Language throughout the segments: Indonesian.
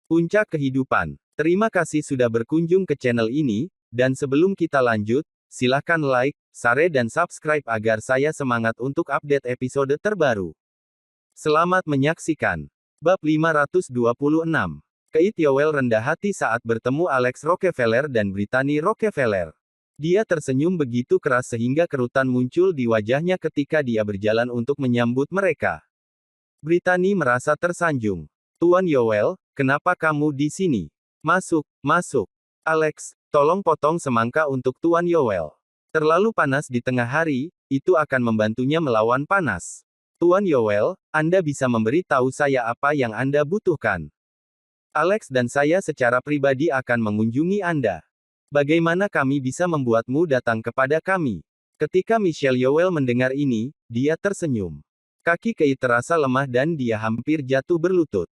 Puncak kehidupan. Terima kasih sudah berkunjung ke channel ini, dan sebelum kita lanjut, silahkan like, share dan subscribe agar saya semangat untuk update episode terbaru. Selamat menyaksikan. Bab 526. Keith Yowell rendah hati saat bertemu Alex Rockefeller dan Brittany Rockefeller. Dia tersenyum begitu keras sehingga kerutan muncul di wajahnya ketika dia berjalan untuk menyambut mereka. Brittany merasa tersanjung. Tuan Yowell, kenapa kamu di sini? Masuk, masuk. Alex, tolong potong semangka untuk Tuan Yowell. Terlalu panas di tengah hari, itu akan membantunya melawan panas. Tuan Yowell, Anda bisa memberi tahu saya apa yang Anda butuhkan. Alex dan saya secara pribadi akan mengunjungi Anda. Bagaimana kami bisa membuatmu datang kepada kami? Ketika Michelle Yowell mendengar ini, dia tersenyum. Kaki Keith terasa lemah dan dia hampir jatuh berlutut.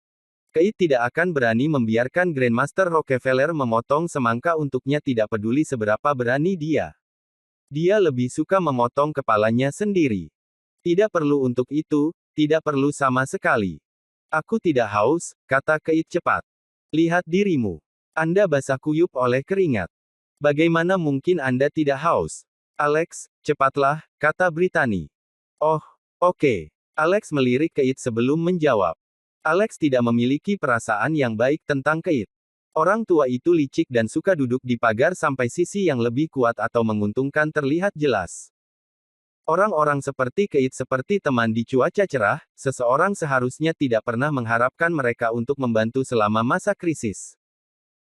Keith tidak akan berani membiarkan Grandmaster Rockefeller memotong semangka untuknya, tidak peduli seberapa berani dia. Dia lebih suka memotong kepalanya sendiri. Tidak perlu untuk itu, tidak perlu sama sekali. Aku tidak haus, kata Keith cepat. Lihat dirimu. Anda basah kuyup oleh keringat. Bagaimana mungkin Anda tidak haus? Alex, cepatlah, kata Brittany. Oh, oke. Alex melirik Keith sebelum menjawab. Alex tidak memiliki perasaan yang baik tentang Keith. Orang tua itu licik dan suka duduk di pagar sampai sisi yang lebih kuat atau menguntungkan terlihat jelas. Orang-orang seperti Keith seperti teman di cuaca cerah, seseorang seharusnya tidak pernah mengharapkan mereka untuk membantu selama masa krisis.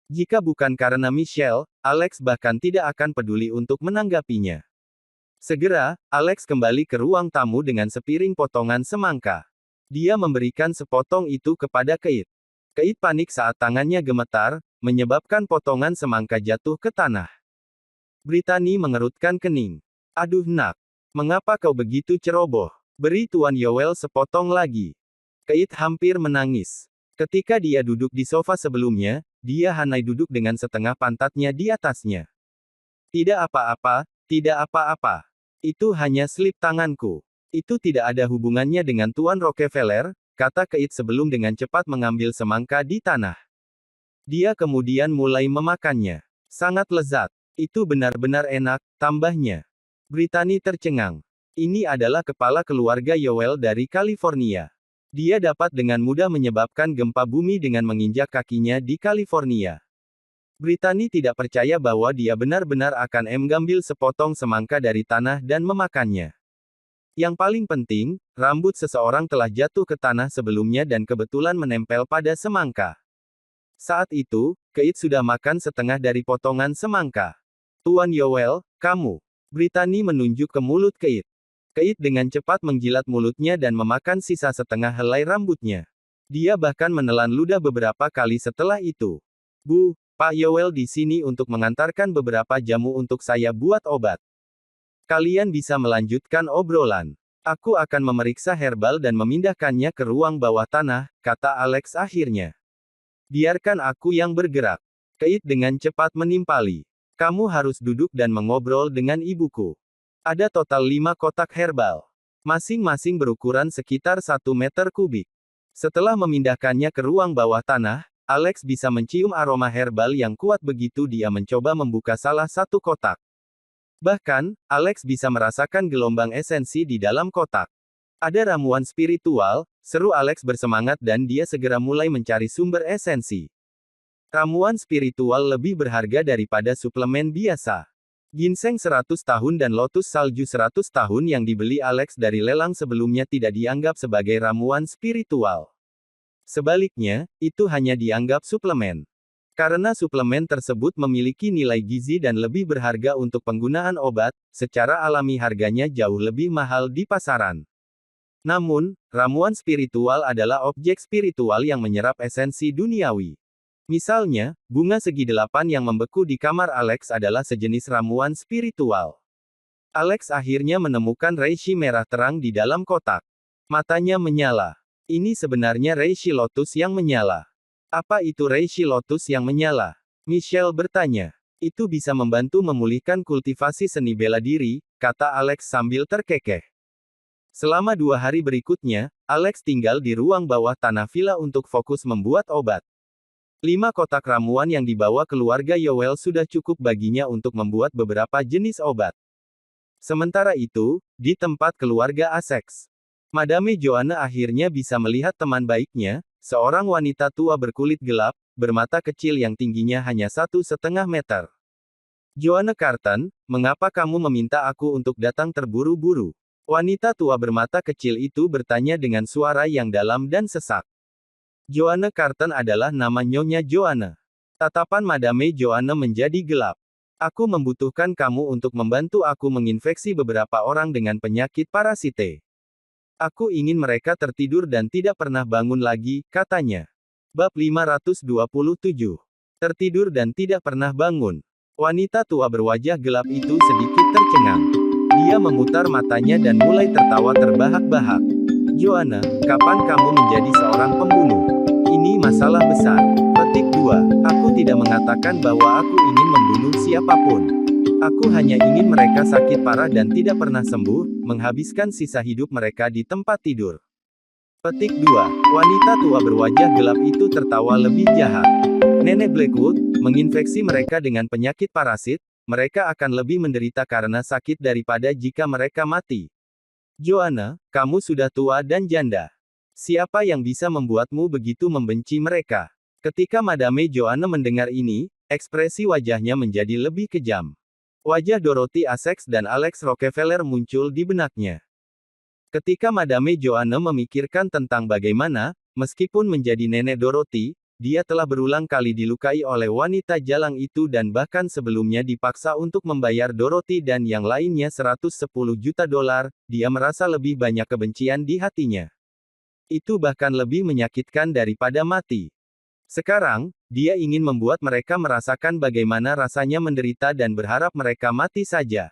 Jika bukan karena Michelle, Alex bahkan tidak akan peduli untuk menanggapinya. Segera, Alex kembali ke ruang tamu dengan sepiring potongan semangka. Dia memberikan sepotong itu kepada Keith. Keith panik saat tangannya gemetar, menyebabkan potongan semangka jatuh ke tanah. Brittany mengerutkan kening. Aduh nak. Mengapa kau begitu ceroboh? Beri Tuan Yowell sepotong lagi. Keith hampir menangis. Ketika dia duduk di sofa sebelumnya, dia hanya duduk dengan setengah pantatnya di atasnya. Tidak apa-apa, tidak apa-apa. Itu hanya slip tanganku. Itu tidak ada hubungannya dengan Tuan Rockefeller, kata Keith sebelum dengan cepat mengambil semangka di tanah. Dia kemudian mulai memakannya. Sangat lezat. Itu benar-benar enak, tambahnya. Brittany tercengang. Ini adalah kepala keluarga Yowell dari California. Dia dapat dengan mudah menyebabkan gempa bumi dengan menginjak kakinya di California. Brittany tidak percaya bahwa dia benar-benar akan mengambil sepotong semangka dari tanah dan memakannya. Yang paling penting, rambut seseorang telah jatuh ke tanah sebelumnya dan kebetulan menempel pada semangka. Saat itu, Keith sudah makan setengah dari potongan semangka. Tuan Yowell, kamu. Brittany menunjuk ke mulut Keith. Keith dengan cepat menjilat mulutnya dan memakan sisa setengah helai rambutnya. Dia bahkan menelan ludah beberapa kali setelah itu. Bu, Pak Yowell di sini untuk mengantarkan beberapa jamu untuk saya buat obat. Kalian bisa melanjutkan obrolan. Aku akan memeriksa herbal dan memindahkannya ke ruang bawah tanah, kata Alex akhirnya. Biarkan aku yang bergerak. Keith dengan cepat menimpali. Kamu harus duduk dan mengobrol dengan ibuku. Ada total 5 kotak herbal. Masing-masing berukuran sekitar 1 meter kubik. Setelah memindahkannya ke ruang bawah tanah, Alex bisa mencium aroma herbal yang kuat begitu dia mencoba membuka salah satu kotak. Bahkan, Alex bisa merasakan gelombang esensi di dalam kotak. Ada ramuan spiritual, seru Alex bersemangat dan dia segera mulai mencari sumber esensi. Ramuan spiritual lebih berharga daripada suplemen biasa. Ginseng 100 tahun dan lotus salju 100 tahun yang dibeli Alex dari lelang sebelumnya tidak dianggap sebagai ramuan spiritual. Sebaliknya, itu hanya dianggap suplemen. Karena suplemen tersebut memiliki nilai gizi dan lebih berharga untuk penggunaan obat, secara alami harganya jauh lebih mahal di pasaran. Namun, ramuan spiritual adalah objek spiritual yang menyerap esensi duniawi. Misalnya, bunga segi delapan yang membeku di kamar Alex adalah sejenis ramuan spiritual. Alex akhirnya menemukan reishi merah terang di dalam kotak. Matanya menyala. Ini sebenarnya reishi lotus yang menyala. Apa itu reishi lotus yang menyala? Michelle bertanya. Itu bisa membantu memulihkan kultivasi seni bela diri, kata Alex sambil terkekeh. Selama 2 hari berikutnya, Alex tinggal di ruang bawah tanah villa untuk fokus membuat obat. 5 kotak ramuan yang dibawa keluarga Yowell sudah cukup baginya untuk membuat beberapa jenis obat. Sementara itu, di tempat keluarga Essex, Madame Joanna akhirnya bisa melihat teman baiknya, seorang wanita tua berkulit gelap, bermata kecil yang tingginya hanya 1,5 meter. Joanna Carton, mengapa kamu meminta aku untuk datang terburu-buru? Wanita tua bermata kecil itu bertanya dengan suara yang dalam dan sesak. Joanna Carton adalah nama Nyonya Joanna. Tatapan Madame Joanna menjadi gelap. Aku membutuhkan kamu untuk membantu aku menginfeksi beberapa orang dengan penyakit parasite. Aku ingin mereka tertidur dan tidak pernah bangun lagi, katanya. Bab 527. Tertidur dan tidak pernah bangun. Wanita tua berwajah gelap itu sedikit tercengang. Dia memutar matanya dan mulai tertawa terbahak-bahak. Joanna, kapan kamu menjadi seorang pembunuh? Ini masalah besar. Petik 2. Aku tidak mengatakan bahwa aku ingin membunuh siapapun. Aku hanya ingin mereka sakit parah dan tidak pernah sembuh, menghabiskan sisa hidup mereka di tempat tidur. Petik 2. Wanita tua berwajah gelap itu tertawa lebih jahat. Nenek Blackwood, menginfeksi mereka dengan penyakit parasit, mereka akan lebih menderita karena sakit daripada jika mereka mati. Joanna, kamu sudah tua dan janda. Siapa yang bisa membuatmu begitu membenci mereka? Ketika Madame Joanna mendengar ini, ekspresi wajahnya menjadi lebih kejam. Wajah Dorothy Essex dan Alex Rockefeller muncul di benaknya. Ketika Madame Joanna memikirkan tentang bagaimana, meskipun menjadi nenek Dorothy, dia telah berulang kali dilukai oleh wanita jalang itu dan bahkan sebelumnya dipaksa untuk membayar Dorothy dan yang lainnya $110 juta, dia merasa lebih banyak kebencian di hatinya. Itu bahkan lebih menyakitkan daripada mati. Sekarang, dia ingin membuat mereka merasakan bagaimana rasanya menderita dan berharap mereka mati saja.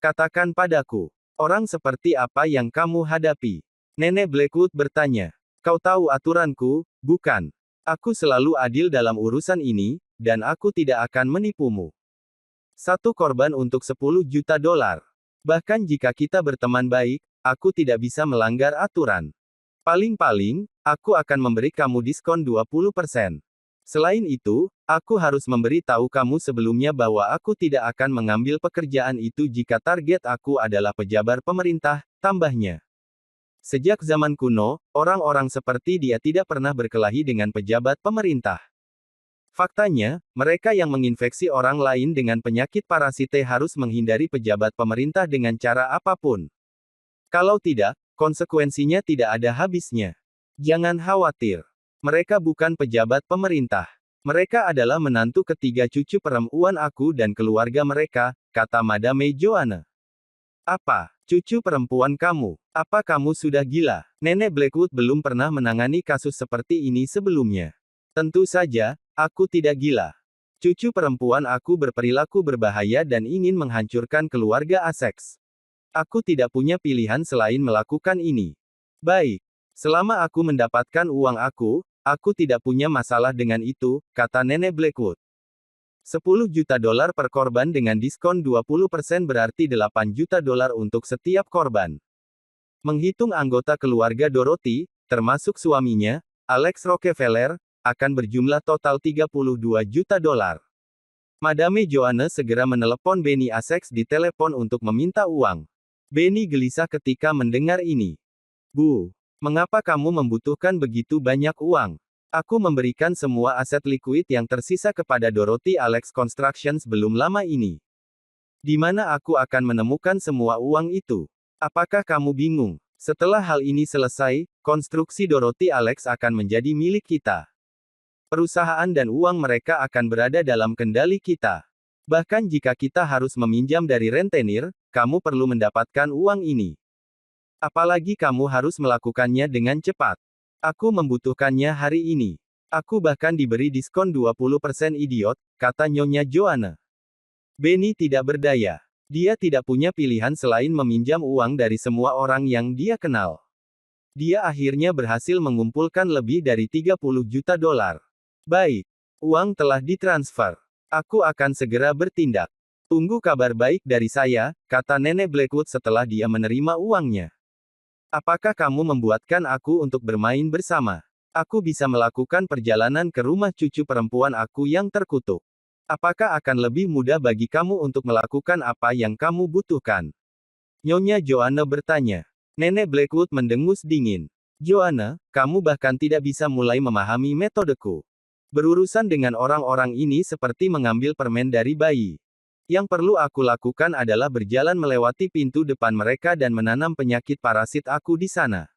Katakan padaku, orang seperti apa yang kamu hadapi? Nenek Blackwood bertanya. Kau tahu aturanku, bukan? Aku selalu adil dalam urusan ini, dan aku tidak akan menipumu. Satu korban untuk $10 juta. Bahkan jika kita berteman baik, aku tidak bisa melanggar aturan. Paling-paling, aku akan memberi kamu diskon 20%. Selain itu, aku harus memberi tahu kamu sebelumnya bahwa aku tidak akan mengambil pekerjaan itu jika target aku adalah pejabat pemerintah, tambahnya. Sejak zaman kuno, orang-orang seperti dia tidak pernah berkelahi dengan pejabat pemerintah. Faktanya, mereka yang menginfeksi orang lain dengan penyakit parasite harus menghindari pejabat pemerintah dengan cara apapun. Kalau tidak, konsekuensinya tidak ada habisnya. Jangan khawatir. Mereka bukan pejabat pemerintah. Mereka adalah menantu ketiga cucu perempuan aku dan keluarga mereka, kata Madame Joanna. Apa? Cucu perempuan kamu? Apa kamu sudah gila? Nenek Blackwood belum pernah menangani kasus seperti ini sebelumnya. Tentu saja, aku tidak gila. Cucu perempuan aku berperilaku berbahaya dan ingin menghancurkan keluarga Essex. Aku tidak punya pilihan selain melakukan ini. Baik. Selama aku mendapatkan uang aku tidak punya masalah dengan itu, kata Nenek Blackwood. $10 juta per korban dengan diskon 20% berarti $8 juta untuk setiap korban. Menghitung anggota keluarga Dorothy, termasuk suaminya, Alex Rockefeller, akan berjumlah total $32 juta. Madame Joanna segera menelepon Benny Essex di telepon untuk meminta uang. Benny gelisah ketika mendengar ini. Bu, mengapa kamu membutuhkan begitu banyak uang? Aku memberikan semua aset likuid yang tersisa kepada Dorothy Alex Constructions belum lama ini. Di mana aku akan menemukan semua uang itu? Apakah kamu bingung? Setelah hal ini selesai, konstruksi Dorothy Alex akan menjadi milik kita. Perusahaan dan uang mereka akan berada dalam kendali kita. Bahkan jika kita harus meminjam dari rentenir, kamu perlu mendapatkan uang ini. Apalagi kamu harus melakukannya dengan cepat. Aku membutuhkannya hari ini. Aku bahkan diberi diskon 20% idiot, kata Nyonya Joanna. Benny tidak berdaya. Dia tidak punya pilihan selain meminjam uang dari semua orang yang dia kenal. Dia akhirnya berhasil mengumpulkan lebih dari $30 juta. Baik. Uang telah ditransfer. Aku akan segera bertindak. Tunggu kabar baik dari saya, kata Nenek Blackwood setelah dia menerima uangnya. Apakah kamu membuatkan aku untuk bermain bersama? Aku bisa melakukan perjalanan ke rumah cucu perempuan aku yang terkutuk. Apakah akan lebih mudah bagi kamu untuk melakukan apa yang kamu butuhkan? Nyonya Joanna bertanya. Nenek Blackwood mendengus dingin. Joanna, kamu bahkan tidak bisa mulai memahami metodeku. Berurusan dengan orang-orang ini seperti mengambil permen dari bayi. Yang perlu aku lakukan adalah berjalan melewati pintu depan mereka dan menanam penyakit parasit aku di sana.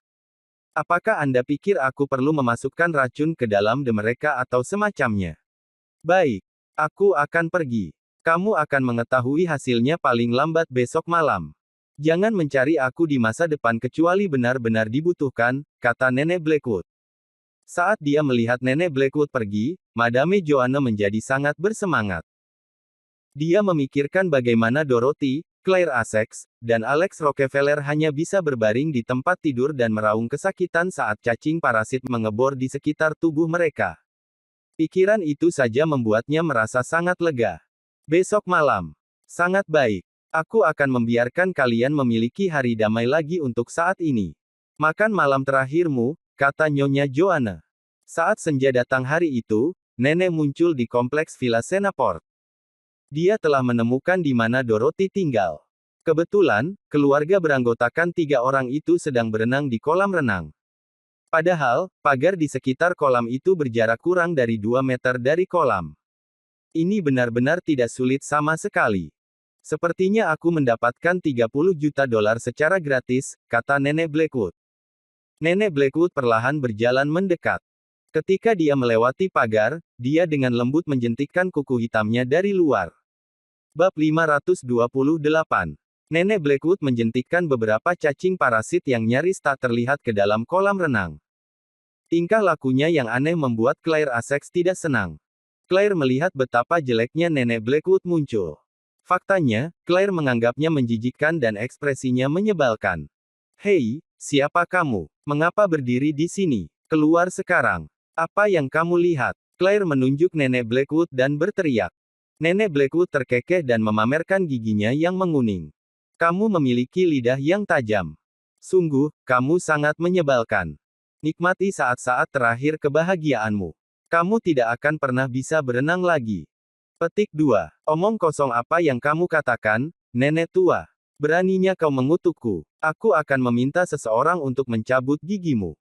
Apakah Anda pikir aku perlu memasukkan racun ke dalam mereka atau semacamnya? Baik, aku akan pergi. Kamu akan mengetahui hasilnya paling lambat besok malam. Jangan mencari aku di masa depan kecuali benar-benar dibutuhkan, kata Nenek Blackwood. Saat dia melihat Nenek Blackwood pergi, Madame Joanna menjadi sangat bersemangat. Dia memikirkan bagaimana Dorothy, Claire Essex, dan Alex Rockefeller hanya bisa berbaring di tempat tidur dan meraung kesakitan saat cacing parasit mengebor di sekitar tubuh mereka. Pikiran itu saja membuatnya merasa sangat lega. Besok malam. Sangat baik. Aku akan membiarkan kalian memiliki hari damai lagi untuk saat ini. Makan malam terakhirmu, kata Nyonya Joanna. Saat senja datang hari itu, nenek muncul di kompleks Villa Senaport. Dia telah menemukan di mana Dorothy tinggal. Kebetulan, keluarga beranggotakan 3 orang itu sedang berenang di kolam renang. Padahal, pagar di sekitar kolam itu berjarak kurang dari 2 meter dari kolam. Ini benar-benar tidak sulit sama sekali. Sepertinya aku mendapatkan 30 juta dolar secara gratis, kata Nenek Blackwood. Nenek Blackwood perlahan berjalan mendekat. Ketika dia melewati pagar, dia dengan lembut menjentikkan kuku hitamnya dari luar. Bab 528. Nenek Blackwood menjentikkan beberapa cacing parasit yang nyaris tak terlihat ke dalam kolam renang. Tingkah lakunya yang aneh membuat Claire Essex tidak senang. Claire melihat betapa jeleknya Nenek Blackwood muncul. Faktanya, Claire menganggapnya menjijikkan dan ekspresinya menyebalkan. Hei, siapa kamu? Mengapa berdiri di sini? Keluar sekarang. Apa yang kamu lihat? Claire menunjuk Nenek Blackwood dan berteriak. Nenek Blackwood terkekeh dan memamerkan giginya yang menguning. Kamu memiliki lidah yang tajam. Sungguh, kamu sangat menyebalkan. Nikmati saat-saat terakhir kebahagiaanmu. Kamu tidak akan pernah bisa berenang lagi. Petik 2. Omong kosong apa yang kamu katakan, nenek tua. Beraninya kau mengutukku. Aku akan meminta seseorang untuk mencabut gigimu.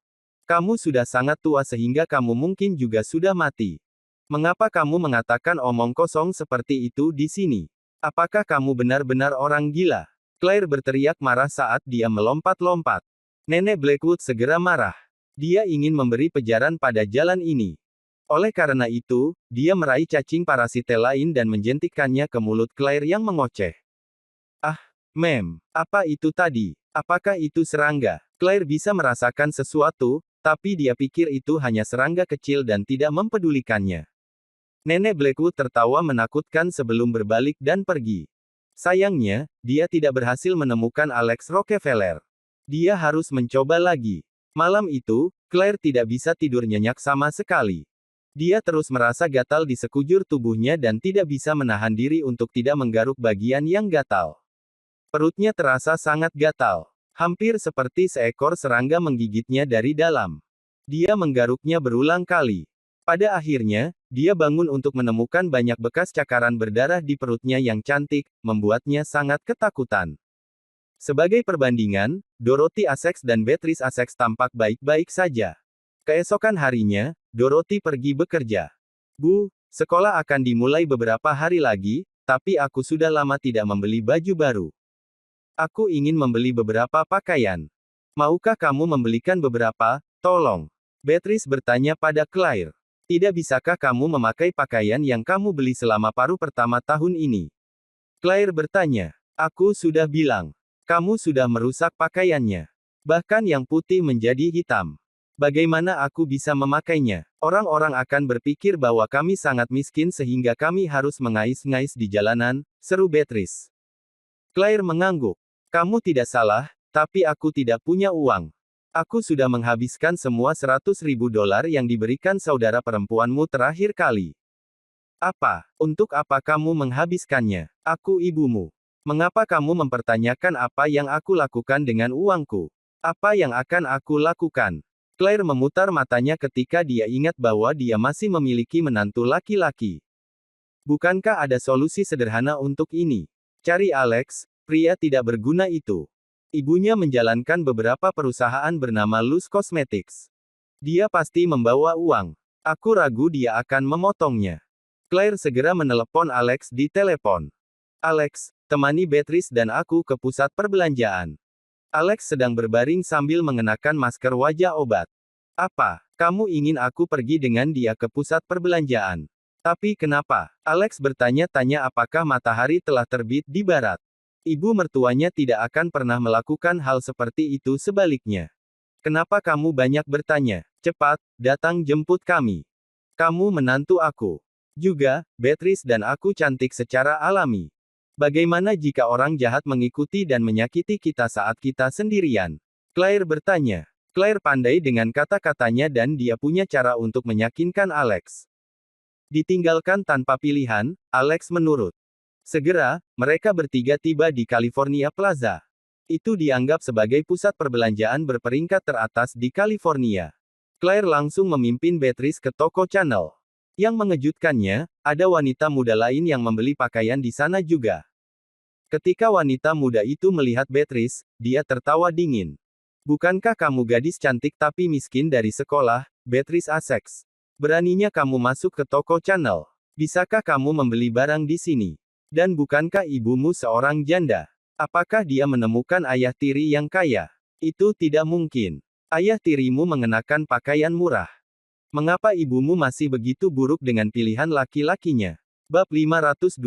Kamu sudah sangat tua sehingga kamu mungkin juga sudah mati. Mengapa kamu mengatakan omong kosong seperti itu di sini? Apakah kamu benar-benar orang gila? Claire berteriak marah saat dia melompat-lompat. Nenek Blackwood segera marah. Dia ingin memberi pejaran pada jalan ini. Oleh karena itu, dia meraih cacing parasite lain dan menjentikkannya ke mulut Claire yang mengoceh. Ah, mem, apa itu tadi? Apakah itu serangga? Claire bisa merasakan sesuatu, tapi dia pikir itu hanya serangga kecil dan tidak mempedulikannya. Nenek Blackwood tertawa menakutkan sebelum berbalik dan pergi. Sayangnya, dia tidak berhasil menemukan Alex Rockefeller. Dia harus mencoba lagi. Malam itu, Claire tidak bisa tidur nyenyak sama sekali. Dia terus merasa gatal di sekujur tubuhnya dan tidak bisa menahan diri untuk tidak menggaruk bagian yang gatal. Perutnya terasa sangat gatal. Hampir seperti seekor serangga menggigitnya dari dalam. Dia menggaruknya berulang kali. Pada akhirnya, dia bangun untuk menemukan banyak bekas cakaran berdarah di perutnya yang cantik, membuatnya sangat ketakutan. Sebagai perbandingan, Dorothy Essex dan Beatrice Essex tampak baik-baik saja. Keesokan harinya, Dorothy pergi bekerja. Bu, sekolah akan dimulai beberapa hari lagi, tapi aku sudah lama tidak membeli baju baru. Aku ingin membeli beberapa pakaian. Maukah kamu membelikan beberapa, tolong? Beatrice bertanya pada Claire. Tidak bisakah kamu memakai pakaian yang kamu beli selama paruh pertama tahun ini? Claire bertanya. Aku sudah bilang. Kamu sudah merusak pakaiannya. Bahkan yang putih menjadi hitam. Bagaimana aku bisa memakainya? Orang-orang akan berpikir bahwa kami sangat miskin sehingga kami harus mengais-ngais di jalanan, seru Beatrice. Claire mengangguk. Kamu tidak salah, tapi aku tidak punya uang. Aku sudah menghabiskan semua 100.000 dolar yang diberikan saudara perempuanmu terakhir kali. Apa? Untuk apa kamu menghabiskannya? Aku ibumu. Mengapa kamu mempertanyakan apa yang aku lakukan dengan uangku? Apa yang akan aku lakukan? Claire memutar matanya ketika dia ingat bahwa dia masih memiliki menantu laki-laki. Bukankah ada solusi sederhana untuk ini? Cari Alex, pria tidak berguna itu. Ibunya menjalankan beberapa perusahaan bernama Luz Cosmetics. Dia pasti membawa uang. Aku ragu dia akan memotongnya. Claire segera menelepon Alex di telepon. Alex, temani Beatrice dan aku ke pusat perbelanjaan. Alex sedang berbaring sambil mengenakan masker wajah obat. Apa? Kamu ingin aku pergi dengan dia ke pusat perbelanjaan? Tapi kenapa? Alex bertanya-tanya apakah matahari telah terbit di barat. Ibu mertuanya tidak akan pernah melakukan hal seperti itu sebaliknya. Kenapa kamu banyak bertanya? Cepat, datang jemput kami. Kamu menantu aku. Juga, Beatrice dan aku cantik secara alami. Bagaimana jika orang jahat mengikuti dan menyakiti kita saat kita sendirian? Claire bertanya. Claire pandai dengan kata-katanya dan dia punya cara untuk meyakinkan Alex. Ditinggalkan tanpa pilihan, Alex menurut. Segera, mereka bertiga tiba di California Plaza. Itu dianggap sebagai pusat perbelanjaan berperingkat teratas di California. Claire langsung memimpin Beatrice ke toko Chanel. Yang mengejutkannya, ada wanita muda lain yang membeli pakaian di sana juga. Ketika wanita muda itu melihat Beatrice, dia tertawa dingin. Bukankah kamu gadis cantik tapi miskin dari sekolah, Beatrice Essex? Beraninya kamu masuk ke toko Chanel. Bisakah kamu membeli barang di sini? Dan bukankah ibumu seorang janda? Apakah dia menemukan ayah tiri yang kaya? Itu tidak mungkin. Ayah tirimu mengenakan pakaian murah. Mengapa ibumu masih begitu buruk dengan pilihan laki-lakinya? Bab 529.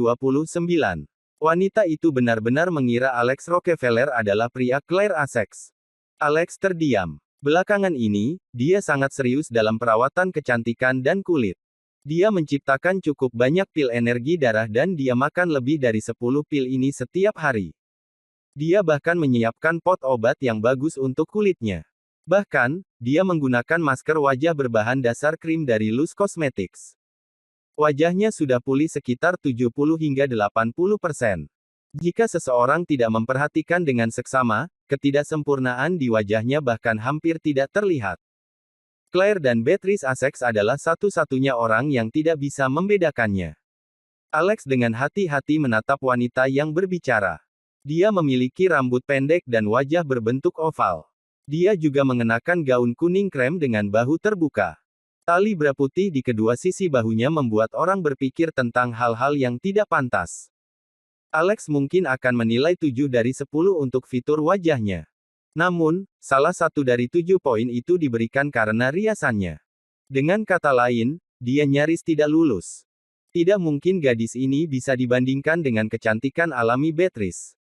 Wanita itu benar-benar mengira Alex Rockefeller adalah pria Claire Essex. Alex terdiam. Belakangan ini, dia sangat serius dalam perawatan kecantikan dan kulit. Dia menciptakan cukup banyak pil energi darah dan dia makan lebih dari 10 pil ini setiap hari. Dia bahkan menyiapkan pot obat yang bagus untuk kulitnya. Bahkan, dia menggunakan masker wajah berbahan dasar krim dari Luz Cosmetics. Wajahnya sudah pulih sekitar 70 hingga 80%. Jika seseorang tidak memperhatikan dengan seksama, ketidaksempurnaan di wajahnya bahkan hampir tidak terlihat. Claire dan Beatrice Essex adalah satu-satunya orang yang tidak bisa membedakannya. Alex dengan hati-hati menatap wanita yang berbicara. Dia memiliki rambut pendek dan wajah berbentuk oval. Dia juga mengenakan gaun kuning krem dengan bahu terbuka. Tali bra putih di kedua sisi bahunya membuat orang berpikir tentang hal-hal yang tidak pantas. Alex mungkin akan menilai 7 dari 10 untuk fitur wajahnya. Namun, salah satu dari 7 poin itu diberikan karena riasannya. Dengan kata lain, dia nyaris tidak lulus. Tidak mungkin gadis ini bisa dibandingkan dengan kecantikan alami Beatrice.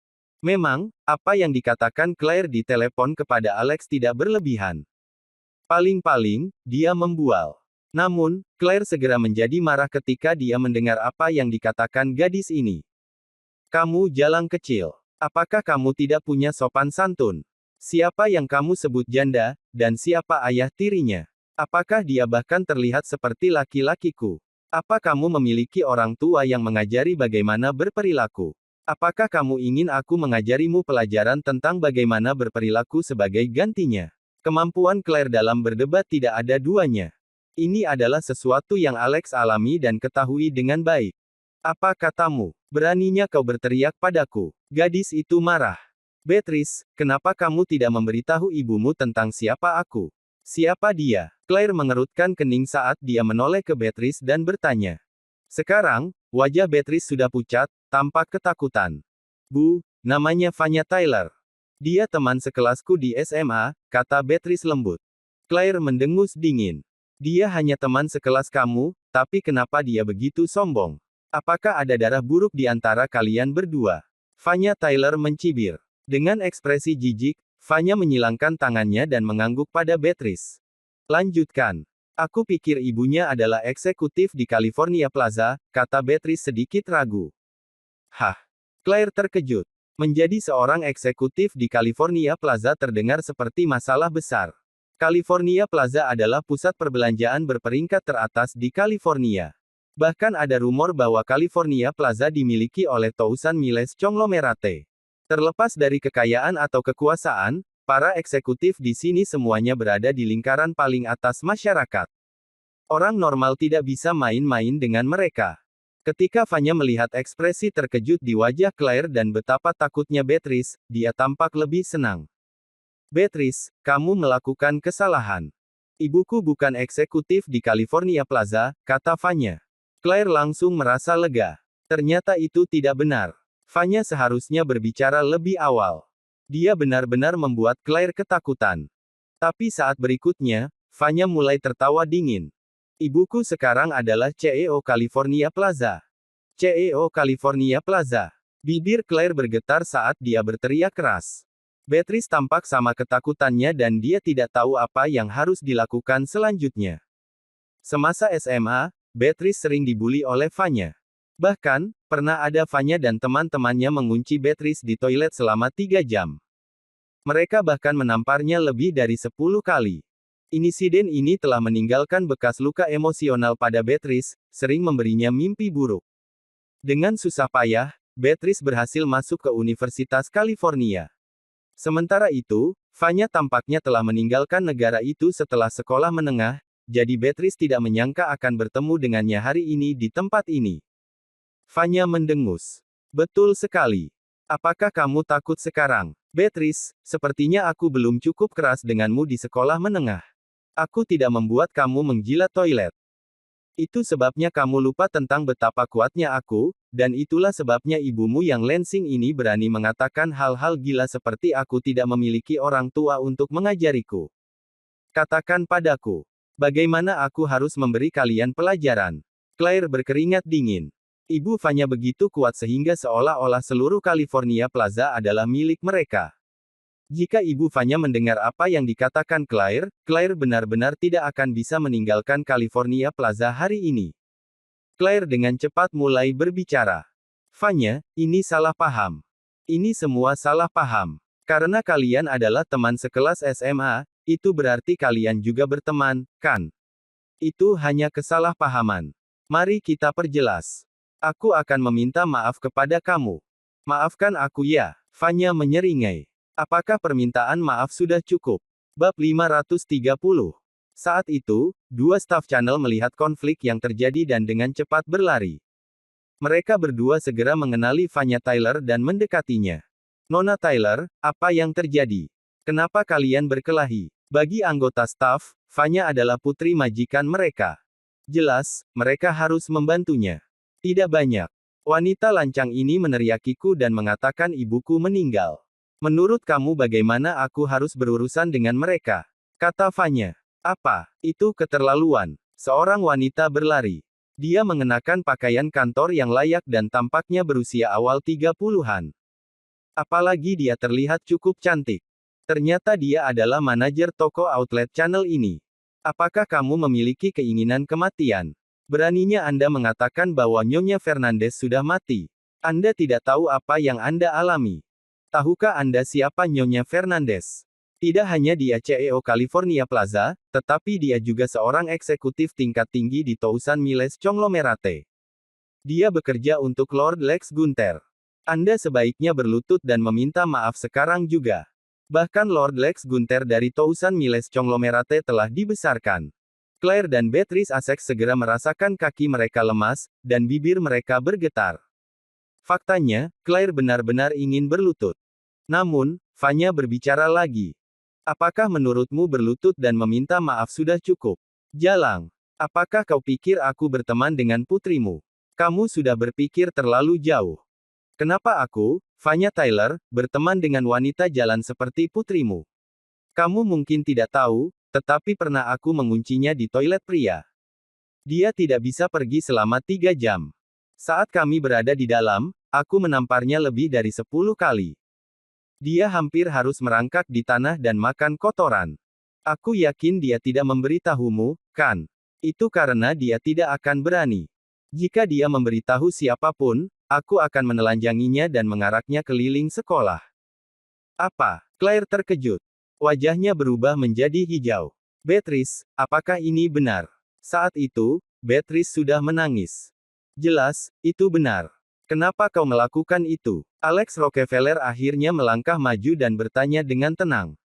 Memang, apa yang dikatakan Claire di telepon kepada Alex tidak berlebihan. Paling-paling, dia membual. Namun, Claire segera menjadi marah ketika dia mendengar apa yang dikatakan gadis ini. Kamu jalang kecil. Apakah kamu tidak punya sopan santun? Siapa yang kamu sebut janda, dan siapa ayah tirinya? Apakah dia bahkan terlihat seperti laki-lakiku? Apa kamu memiliki orang tua yang mengajari bagaimana berperilaku? Apakah kamu ingin aku mengajarimu pelajaran tentang bagaimana berperilaku sebagai gantinya? Kemampuan Claire dalam berdebat tidak ada duanya. Ini adalah sesuatu yang Alex alami dan ketahui dengan baik. Apa katamu? Beraninya kau berteriak padaku. Gadis itu marah. Beatrice, kenapa kamu tidak memberitahu ibumu tentang siapa aku? Siapa dia? Claire mengerutkan kening saat dia menoleh ke Beatrice dan bertanya. Sekarang, wajah Beatrice sudah pucat, tampak ketakutan. Bu, namanya Vanya Tyler. Dia teman sekelasku di SMA, kata Beatrice lembut. Claire mendengus dingin. Dia hanya teman sekelas kamu, tapi kenapa dia begitu sombong? Apakah ada darah buruk di antara kalian berdua? Vanya Tyler mencibir. Dengan ekspresi jijik, Vanya menyilangkan tangannya dan mengangguk pada Beatrice. Lanjutkan. Aku pikir ibunya adalah eksekutif di California Plaza, kata Beatrice sedikit ragu. Hah? Claire terkejut. Menjadi seorang eksekutif di California Plaza terdengar seperti masalah besar. California Plaza adalah pusat perbelanjaan berperingkat teratas di California. Bahkan ada rumor bahwa California Plaza dimiliki oleh Tousan Miles Conglomerate. Terlepas dari kekayaan atau kekuasaan, Para eksekutif di sini semuanya berada di lingkaran paling atas masyarakat. Orang normal tidak bisa main-main dengan mereka. Ketika Fanya melihat ekspresi terkejut di wajah Claire dan betapa takutnya Beatrice, dia tampak lebih senang. Beatrice, kamu melakukan kesalahan. Ibuku bukan eksekutif di California Plaza, kata Fanya. Claire langsung merasa lega. Ternyata itu tidak benar. Fanya seharusnya berbicara lebih awal. Dia benar-benar membuat Claire ketakutan. Tapi saat berikutnya, Fanya mulai tertawa dingin. Ibuku sekarang adalah CEO California Plaza. CEO California Plaza. Bibir Claire bergetar saat dia berteriak keras. Beatrice tampak sama ketakutannya dan dia tidak tahu apa yang harus dilakukan selanjutnya. Semasa SMA, Beatrice sering dibully oleh Fanya. Bahkan, pernah ada Fanya dan teman-temannya mengunci Beatrice di toilet selama 3 jam. Mereka bahkan menamparnya lebih dari 10 kali. Insiden ini telah meninggalkan bekas luka emosional pada Beatrice, sering memberinya mimpi buruk. Dengan susah payah, Beatrice berhasil masuk ke Universitas California. Sementara itu, Fanya tampaknya telah meninggalkan negara itu setelah sekolah menengah, jadi Beatrice tidak menyangka akan bertemu dengannya hari ini di tempat ini. Fanya mendengus. Betul sekali. Apakah kamu takut sekarang? Beatrice, sepertinya aku belum cukup keras denganmu di sekolah menengah. Aku tidak membuat kamu menjilat toilet. Itu sebabnya kamu lupa tentang betapa kuatnya aku, dan itulah sebabnya ibumu yang lansing ini berani mengatakan hal-hal gila seperti aku tidak memiliki orang tua untuk mengajariku. Katakan padaku, bagaimana aku harus memberi kalian pelajaran? Claire berkeringat dingin. Ibu Fanya begitu kuat sehingga seolah-olah seluruh California Plaza adalah milik mereka. Jika Ibu Fanya mendengar apa yang dikatakan Claire, Claire benar-benar tidak akan bisa meninggalkan California Plaza hari ini. Claire dengan cepat mulai berbicara. Fanya, ini salah paham. Ini semua salah paham. Karena kalian adalah teman sekelas SMA, itu berarti kalian juga berteman, kan? Itu hanya kesalahpahaman. Mari kita perjelas. Aku akan meminta maaf kepada kamu. Maafkan aku ya, Fanya menyeringai. Apakah permintaan maaf sudah cukup? Bab 530. Saat itu, dua staf channel melihat konflik yang terjadi dan dengan cepat berlari. Mereka berdua segera mengenali Fanya Tyler dan mendekatinya. Nona Tyler, apa yang terjadi? Kenapa kalian berkelahi? Bagi anggota staf, Fanya adalah putri majikan mereka. Jelas, mereka harus membantunya. Tidak banyak. Wanita lancang ini meneriakiku dan mengatakan ibuku meninggal. Menurut kamu bagaimana aku harus berurusan dengan mereka? Kata Fanya. Apa? Itu keterlaluan. Seorang wanita berlari. Dia mengenakan pakaian kantor yang layak dan tampaknya berusia awal 30-an. Apalagi dia terlihat cukup cantik. Ternyata dia adalah manajer toko outlet channel ini. Apakah kamu memiliki keinginan kematian? Beraninya Anda mengatakan bahwa Nyonya Fernandez sudah mati. Anda tidak tahu apa yang Anda alami. Tahukah Anda siapa Nyonya Fernandez? Tidak hanya dia CEO California Plaza, tetapi dia juga seorang eksekutif tingkat tinggi di Tousan Miles Conglomerate. Dia bekerja untuk Lord Lex Gunther. Anda sebaiknya berlutut dan meminta maaf sekarang juga. Bahkan Lord Lex Gunther dari Tousan Miles Conglomerate telah dibesarkan. Claire dan Beatrice Essex segera merasakan kaki mereka lemas, dan bibir mereka bergetar. Faktanya, Claire benar-benar ingin berlutut. Namun, Fanya berbicara lagi. Apakah menurutmu berlutut dan meminta maaf sudah cukup? Jalang. Apakah kau pikir aku berteman dengan putrimu? Kamu sudah berpikir terlalu jauh. Kenapa aku, Fanya Tyler, berteman dengan wanita jalan seperti putrimu? Kamu mungkin tidak tahu, tetapi pernah aku menguncinya di toilet pria. Dia tidak bisa pergi selama 3 jam. Saat kami berada di dalam, aku menamparnya lebih dari 10 kali. Dia hampir harus merangkak di tanah dan makan kotoran. Aku yakin dia tidak memberitahumu, kan? Itu karena dia tidak akan berani. Jika dia memberitahu siapapun, aku akan menelanjanginya dan mengaraknya keliling sekolah. Apa? Claire terkejut. Wajahnya berubah menjadi hijau. Beatrice, apakah ini benar? Saat itu, Beatrice sudah menangis. Jelas, itu benar. Kenapa kau melakukan itu? Alex Rockefeller akhirnya melangkah maju dan bertanya dengan tenang.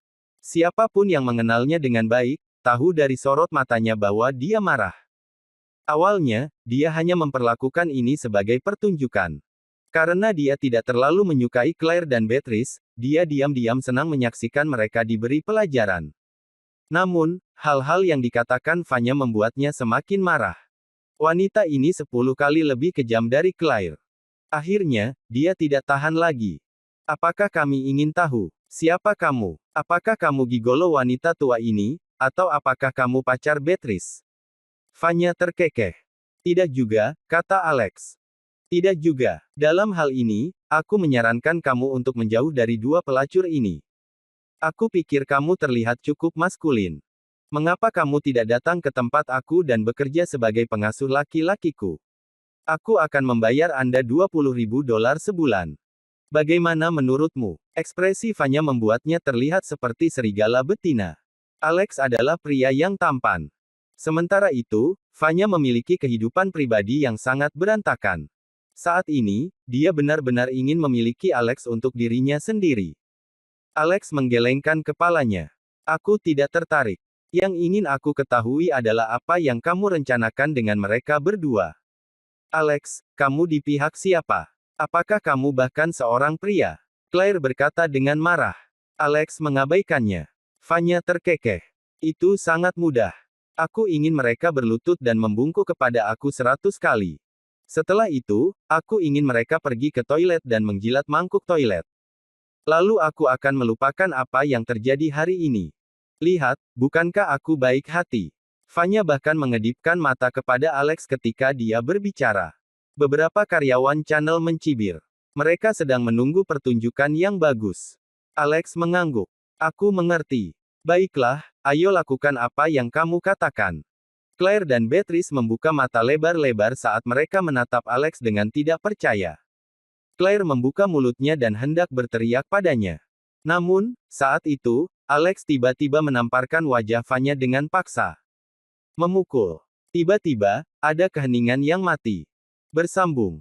Siapapun yang mengenalnya dengan baik, tahu dari sorot matanya bahwa dia marah. Awalnya, dia hanya memperlakukan ini sebagai pertunjukan. Karena dia tidak terlalu menyukai Claire dan Beatrice, dia diam-diam senang menyaksikan mereka diberi pelajaran. Namun, hal-hal yang dikatakan Vanya membuatnya semakin marah. Wanita ini 10 kali lebih kejam dari Claire. Akhirnya, dia tidak tahan lagi. Apakah kami ingin tahu? Siapa kamu? Apakah kamu gigolo wanita tua ini, atau apakah kamu pacar Beatrice? Vanya terkekeh. Tidak juga, kata Alex. Tidak juga. Dalam hal ini, aku menyarankan kamu untuk menjauh dari dua pelacur ini. Aku pikir kamu terlihat cukup maskulin. Mengapa kamu tidak datang ke tempat aku dan bekerja sebagai pengasuh laki-lakiku? Aku akan membayar Anda $20.000 sebulan. Bagaimana menurutmu? Ekspresi Vanya membuatnya terlihat seperti serigala betina. Alex adalah pria yang tampan. Sementara itu, Vanya memiliki kehidupan pribadi yang sangat berantakan. Saat ini, dia benar-benar ingin memiliki Alex untuk dirinya sendiri. Alex menggelengkan kepalanya. Aku tidak tertarik. Yang ingin aku ketahui adalah apa yang kamu rencanakan dengan mereka berdua. Alex, kamu di pihak siapa? Apakah kamu bahkan seorang pria? Claire berkata dengan marah. Alex mengabaikannya. Vanya terkekeh. Itu sangat mudah. Aku ingin mereka berlutut dan membungkuk kepada aku 100 kali. Setelah itu, aku ingin mereka pergi ke toilet dan menjilat mangkuk toilet. Lalu aku akan melupakan apa yang terjadi hari ini. Lihat, bukankah aku baik hati? Vanya bahkan mengedipkan mata kepada Alex ketika dia berbicara. Beberapa karyawan channel mencibir. Mereka sedang menunggu pertunjukan yang bagus. Alex mengangguk. Aku mengerti. Baiklah, ayo lakukan apa yang kamu katakan. Claire dan Beatrice membuka mata lebar-lebar saat mereka menatap Alex dengan tidak percaya. Claire membuka mulutnya dan hendak berteriak padanya. Namun, saat itu, Alex tiba-tiba menamparkan wajah Vanya dengan paksa. Memukul. Tiba-tiba, ada keheningan yang mati. Bersambung.